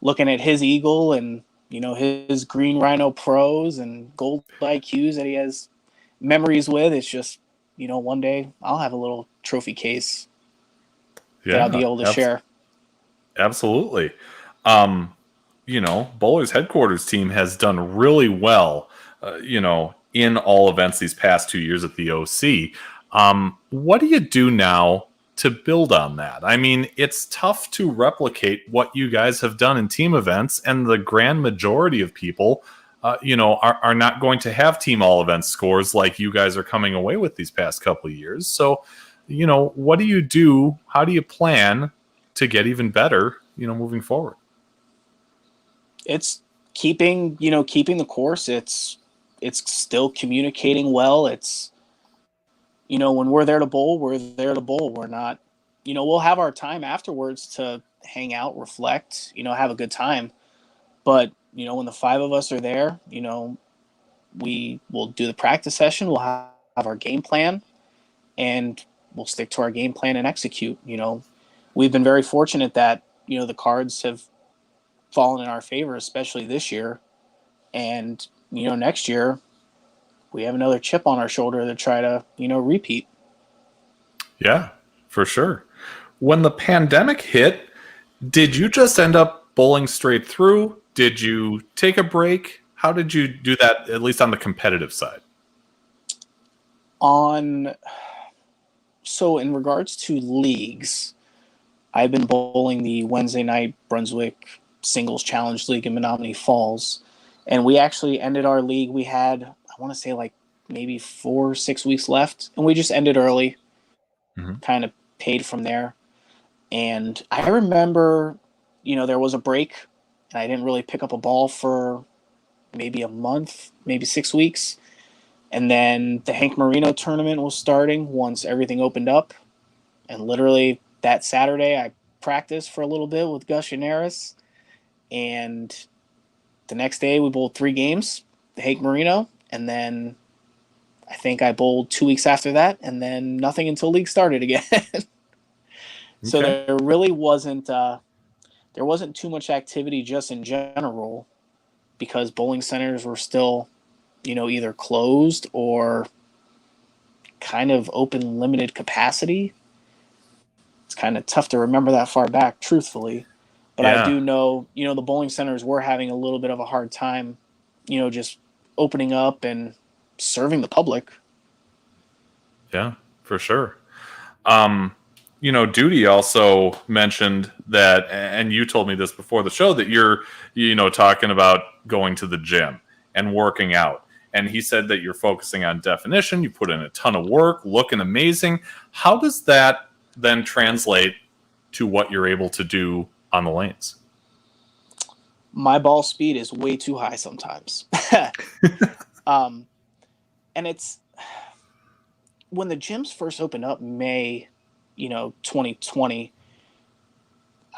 looking at his Eagle and his Green Rhino Pros and Gold IQs that he has memories with. It's just one day I'll have a little trophy case. that I'll be able to share. Absolutely. Bowler's headquarters team has done really well, in all events these past 2 years at the OC. What do you do now to build on that? I mean, it's tough to replicate what you guys have done in team events, and the grand majority of people, are not going to have team all event scores like you guys are coming away with these past couple of years. So, what do you do? How do you plan to get even better, moving forward? It's keeping the course. It's still communicating well. It's, when we're there to bowl, we're there to bowl. We're not, we'll have our time afterwards to hang out, reflect, have a good time. But, when the five of us are there, we will do the practice session. We'll have our game plan, and we'll stick to our game plan and execute. We've been very fortunate that, the cards have fallen in our favor, especially this year. And, next year we have another chip on our shoulder to try to, repeat. Yeah, for sure. When the pandemic hit, did you just end up bowling straight through? Did you take a break? How did you do that, at least on the competitive side? So in regards to leagues, I've been bowling the Wednesday night Brunswick Singles Challenge League in Menominee Falls. And we actually ended our league. We had, I want to say, like maybe 4 or 6 weeks left. And we just ended early, kind of paid from there. And I remember, there was a break, and I didn't really pick up a ball for maybe a month, maybe 6 weeks. And then the Hank Marino tournament was starting once everything opened up. And literally that Saturday, I practiced for a little bit with Gus Yanaris. And the next day, we bowled 3 games, the Hank Marino. And then I think I bowled 2 weeks after that, and then nothing until league started again. So there really wasn't too much activity just in general, because bowling centers were still, either closed or kind of open limited capacity. It's kind of tough to remember that far back, truthfully. But I do know, the bowling centers were having a little bit of a hard time, just opening up and serving the public. Yeah, for sure. Duty also mentioned that, and you told me this before the show, that you're, talking about going to the gym and working out. And he said that you're focusing on definition. You put in a ton of work, looking amazing. How does that then translate to what you're able to do on the lanes? My ball speed is way too high sometimes. And it's when the gyms first opened up May, 2020,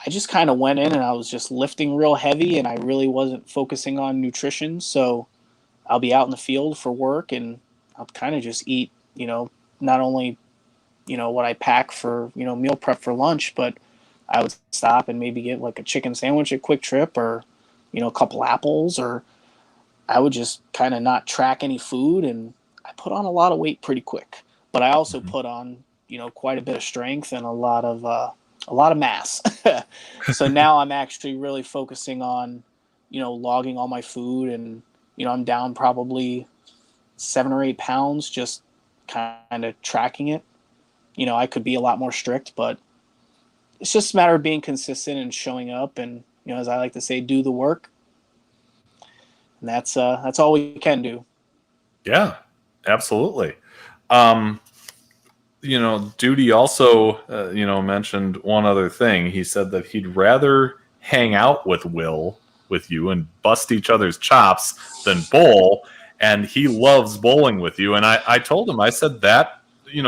I just kind of went in and I was just lifting real heavy, and I really wasn't focusing on nutrition. So I'll be out in the field for work, and I'll kind of just eat, not only, what I pack for, meal prep for lunch, but I would stop and maybe get like a chicken sandwich at Quick Trip, or, a couple apples, or I would just kind of not track any food. And I put on a lot of weight pretty quick, but I also put on, quite a bit of strength and a lot of mass. So now I'm actually really focusing on, logging all my food, and, I'm down probably 7 or 8 pounds, just kind of tracking it. I could be a lot more strict, but it's just a matter of being consistent and showing up, and, as I like to say, do the work. And that's all we can do. Yeah, absolutely. Duty also, mentioned one other thing. He said that he'd rather hang out with you and bust each other's chops than bowl. And he loves bowling with you. And I told him, I said, that,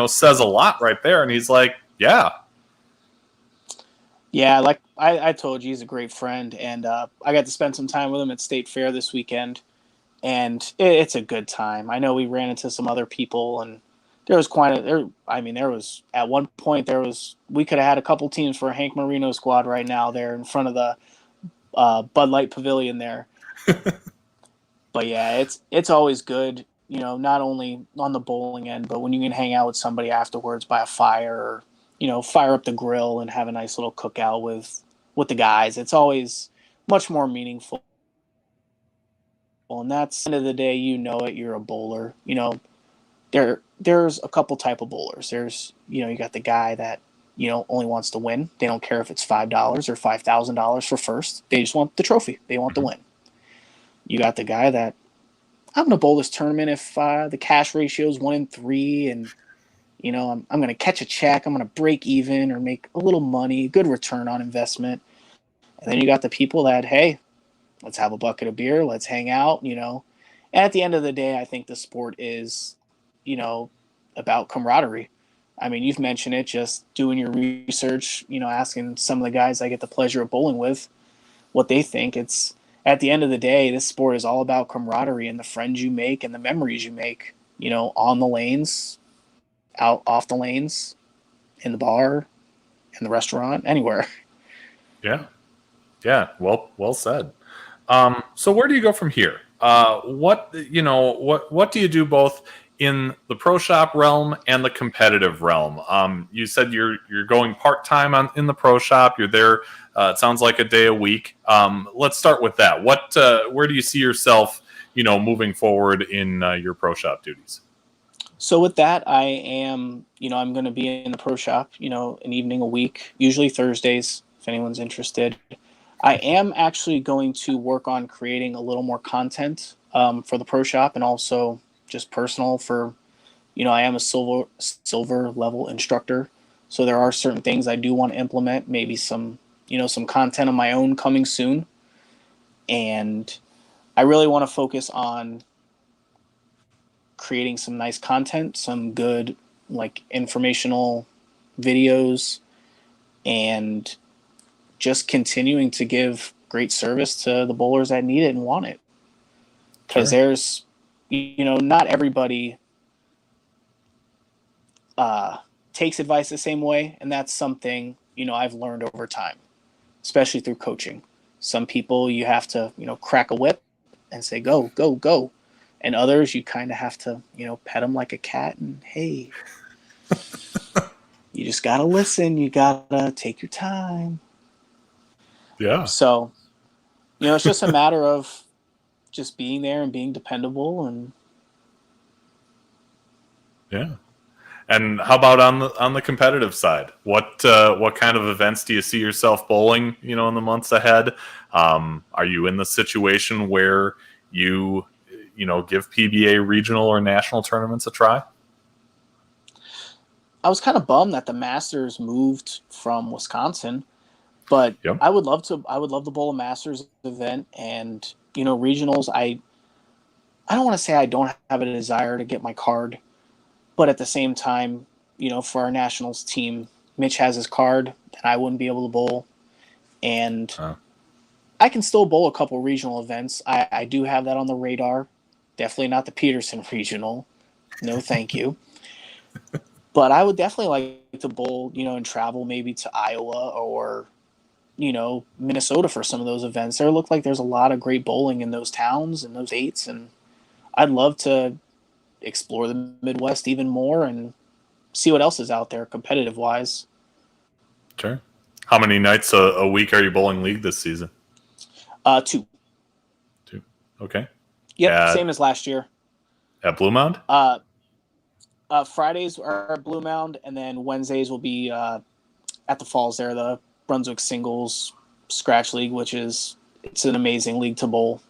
says a lot right there. And he's like, yeah. Yeah, like I told you, he's a great friend. And I got to spend some time with him at State Fair this weekend. And it's a good time. I know we ran into some other people, and there was at one point we could have had a couple teams for a Hank Marino squad right now there in front of the Bud Light Pavilion there. But yeah, it's always good, not only on the bowling end, but when you can hang out with somebody afterwards by a fire, or, fire up the grill and have a nice little cookout with the guys. It's always much more meaningful. And that's at the end of the day, you're a bowler. There's a couple type of bowlers. There's, you got the guy that, only wants to win. They don't care if it's $5 or $5,000 for first. They just want the trophy. They want the win. You got the guy that, I'm going to bowl this tournament if the cash ratio is 1-3 and, I'm going to catch a check. I'm going to break even or make a little money, good return on investment. And then you got the people that, hey, let's have a bucket of beer. Let's hang out, And at the end of the day, I think the sport is, about camaraderie. I mean, you've mentioned it, just doing your research, asking some of the guys I get the pleasure of bowling with what they think. It's at the end of the day, this sport is all about camaraderie and the friends you make and the memories you make, on the lanes, out off the lanes, in the bar, in the restaurant, anywhere. Yeah. Yeah. Well said. So where do you go from here? What do you do both in the pro shop realm and the competitive realm? You said you're going part-time in the pro shop. You're there. It sounds like a day a week. Let's start with that. Where do you see yourself, moving forward in your pro shop duties? So with that, I am, I'm going to be in the pro shop, an evening a week, usually Thursdays, if anyone's interested. I am actually going to work on creating a little more content for the pro shop and also just personal for, I am a silver level instructor. So there are certain things I do want to implement, maybe some content of my own coming soon. And I really want to focus on creating some nice content, some good, informational videos, and just continuing to give great service to the bowlers that need it and want it. Because there's, not everybody takes advice the same way. And that's something, I've learned over time, especially through coaching. Some people you have to, crack a whip and say, go, go, go. And others you kind of have to, pet them like a cat and, hey, you just got to listen. You got to take your time. Yeah. So, it's just a matter of just being there and being dependable. And yeah. And how about on the competitive side? What kind of events do you see yourself bowling, in the months ahead? Are you in the situation where you give PBA regional or national tournaments a try? I was kind of bummed that the Masters moved from Wisconsin, but Yep. I would love to bowl a Masters event and, regionals. I don't want to say I don't have a desire to get my card, but at the same time, for our nationals team, Mitch has his card and I wouldn't be able to bowl. And I can still bowl a couple regional events. I do have that on the radar. Definitely not the Peterson regional. No, thank you. But I would definitely like to bowl, and travel maybe to Iowa or, Minnesota for some of those events. There look like there's a lot of great bowling in those towns and those eights. And I'd love to explore the Midwest even more and see what else is out there competitive wise. Sure. How many nights a week are you bowling league this season? 2. Okay. Yep, same as last year. At Blumound? Fridays are at Blumound, and then Wednesdays will be at the Falls there, the Brunswick Singles Scratch League, it's an amazing league to bowl.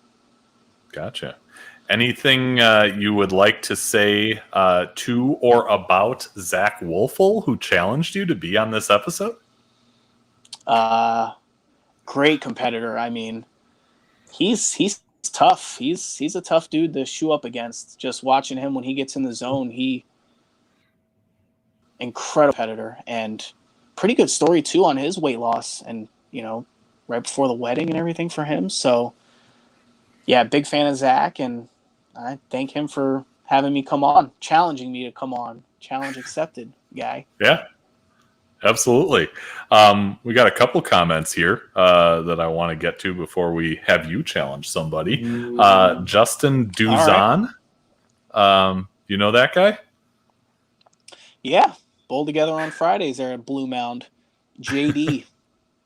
Gotcha. Anything you would like to say to or about Zach Woelfel, who challenged you to be on this episode? Great competitor. I mean, he's tough. He's a tough dude to shoe up against. Just watching him when he gets in the zone, incredible competitor and pretty good story too on his weight loss and, right before the wedding and everything for him. So yeah, big fan of Zach, and I thank him for having me come on, challenging me to come on. Challenge accepted, guy. Yeah, absolutely. We got a couple comments here that I want to get to before we have you challenge somebody. Justin Duzan. Right. You know that guy? Yeah. bowl together on Fridays there at Blumound. JD.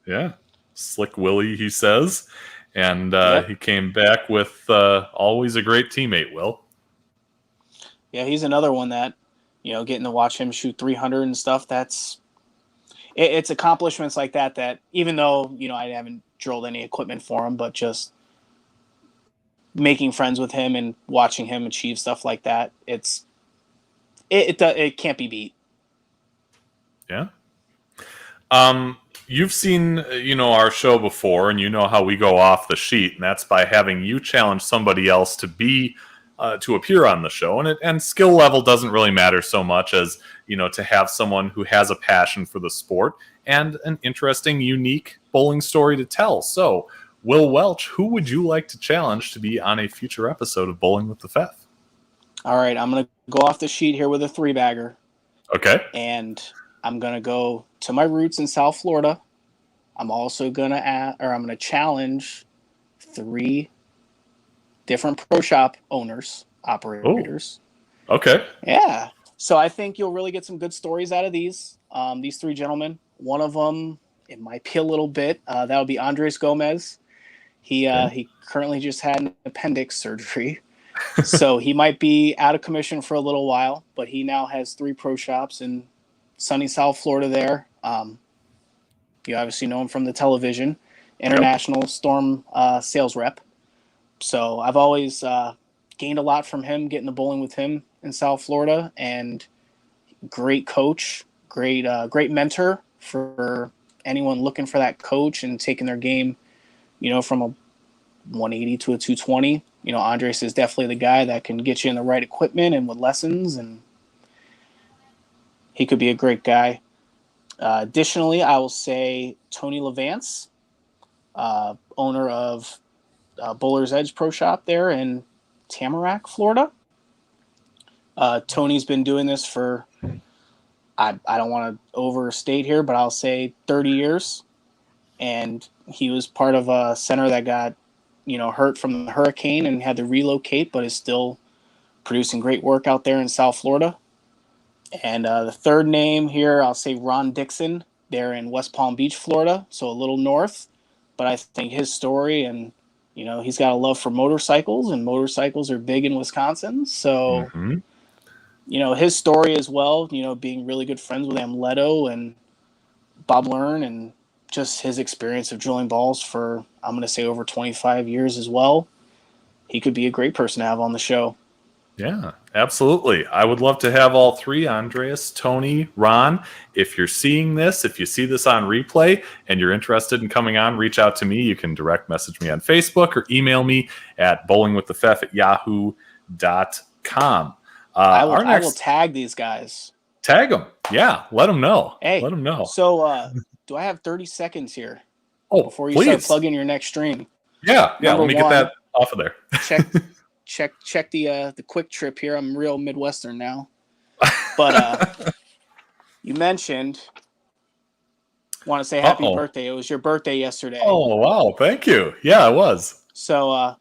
Yeah. Slick Willie, he says. And Yep. he came back with always a great teammate, Will. Yeah, he's another one that, getting to watch him shoot 300 and stuff, it's accomplishments like that even though, I haven't drilled any equipment for him, but just making friends with him and watching him achieve stuff like that, it can't be beat. Yeah. You've seen, our show before, and you know how we go off the sheet, and that's by having you challenge somebody else to be to appear on the show, and skill level doesn't really matter so much as to have someone who has a passion for the sport and an interesting, unique bowling story to tell. So, Will Welch, who would you like to challenge to be on a future episode of Bowling with the Fef? All right, I'm gonna go off the sheet here with a 3-bagger. Okay. And I'm going to go to my roots in South Florida. I'm also going to challenge 3 different pro shop owners, operators. Ooh. Okay. Yeah. So I think you'll really get some good stories out of these 3 gentlemen. One of them, it might be a little bit. That would be Andres Gomez. He currently just had an appendix surgery. So he might be out of commission for a little while, but he now has 3 pro shops in sunny South Florida there. You obviously know him from the television, international storm sales rep. So I've always gained a lot from him, getting to bowling with him in South Florida, and great coach, great mentor for anyone looking for that coach and taking their game, from a 180 to a 220. Andres is definitely the guy that can get you in the right equipment and with lessons, and he could be a great guy. Additionally, I will say Tony Levance, owner of Bowler's Edge Pro Shop there in Tamarack, Florida. Tony's been doing this for, I don't want to overstate here, but I'll say 30 years. And he was part of a center that got, hurt from the hurricane and had to relocate, but is still producing great work out there in South Florida. And the third name here, I'll say Ron Dixon. They're in West Palm Beach, Florida, so a little north. But I think his story, and, he's got a love for motorcycles, and motorcycles are big in Wisconsin. So, his story as well, being really good friends with Amleto and Bob Learn, and just his experience of drilling balls for, I'm going to say, over 25 years as well. He could be a great person to have on the show. Yeah, absolutely. I would love to have all 3, Andreas, Tony, Ron. If you're seeing this, if you see this on replay and you're interested in coming on, reach out to me. You can direct message me on Facebook or email me at bowlingwiththefef@yahoo.com. I will tag these guys. Tag them. Yeah, let them know. Hey, let them know. So do I have 30 seconds here before you please. start plugging your next stream? Yeah, let me get that off of there. Check the quick trip here. I'm real Midwestern now. But you mentioned, want to say happy birthday. It was your birthday yesterday. Oh, wow. Thank you. Yeah, it was. So,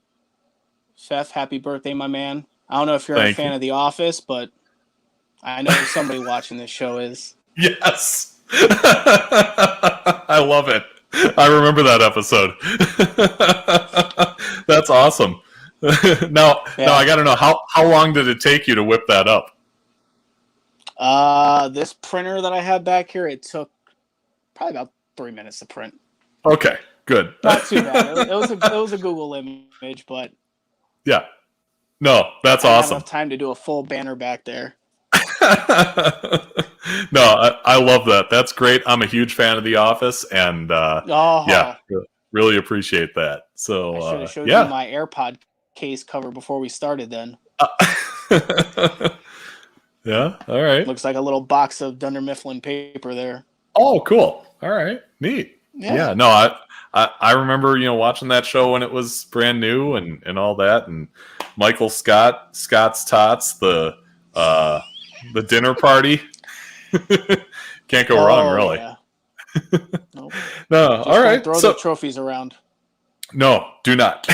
Fef, happy birthday, my man. I don't know if you're a fan of The Office, but I know somebody watching this show is. Yes. I love it. I remember that episode. That's awesome. Now I got to know, how long did it take you to whip that up? This printer that I have back here, it took probably about 3 minutes to print. Okay, good. Not too bad. It was a Google image, but yeah, no, that's awesome. I have enough time to do a full banner back there. No, I love that. That's great. I'm a huge fan of The Office, and yeah, really appreciate that. So I should have showed you my AirPod case cover before we started then. Yeah, all right. Looks like a little box of Dunder Mifflin paper there. Oh, cool. All right, neat. Yeah, no, I remember, watching that show when it was brand new and all that, and Michael Scott's Tots, the dinner party. Can't go wrong, really. Yeah. Nope. No, just all right. Throw the trophies around. No, do not.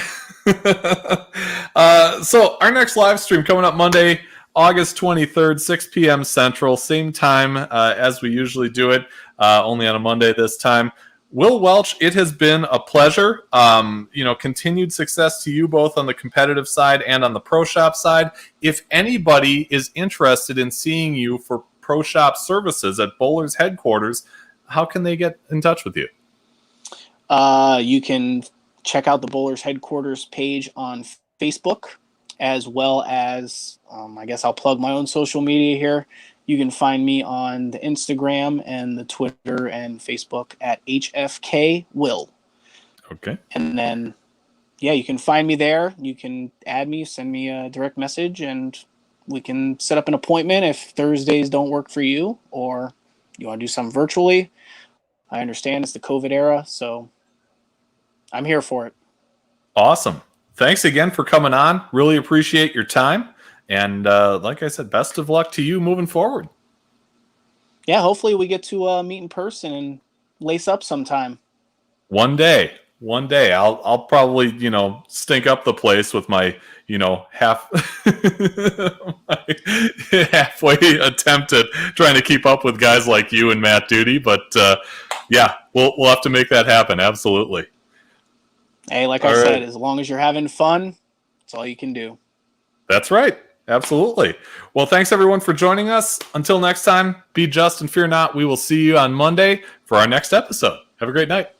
So our next live stream coming up Monday, August 23rd, 6 p.m. Central, same time as we usually do it, only on a Monday this time. Will Welch, it has been a pleasure. Continued success to you both on the competitive side and on the pro shop side. If anybody is interested in seeing you for pro shop services at Bowler's headquarters, how can they get in touch with you? You can check out the Bowler's headquarters page on Facebook, as well as, I guess I'll plug my own social media here. You can find me on the Instagram and the Twitter and Facebook at HFKWill. Okay. And then, you can find me there. You can add me, send me a direct message, and we can set up an appointment if Thursdays don't work for you or you want to do something virtually. I understand it's the COVID era, so I'm here for it. Awesome. Thanks again for coming on. Really appreciate your time. And like I said, best of luck to you moving forward. Yeah, hopefully we get to meet in person and lace up sometime. One day, I'll probably stink up the place with my my halfway attempt at trying to keep up with guys like you and Matt Duty. But we'll have to make that happen. Absolutely. Hey, like I said, as long as you're having fun, that's all you can do. That's right. Absolutely. Well, thanks everyone for joining us. Until next time, be just and fear not. We will see you on Monday for our next episode. Have a great night.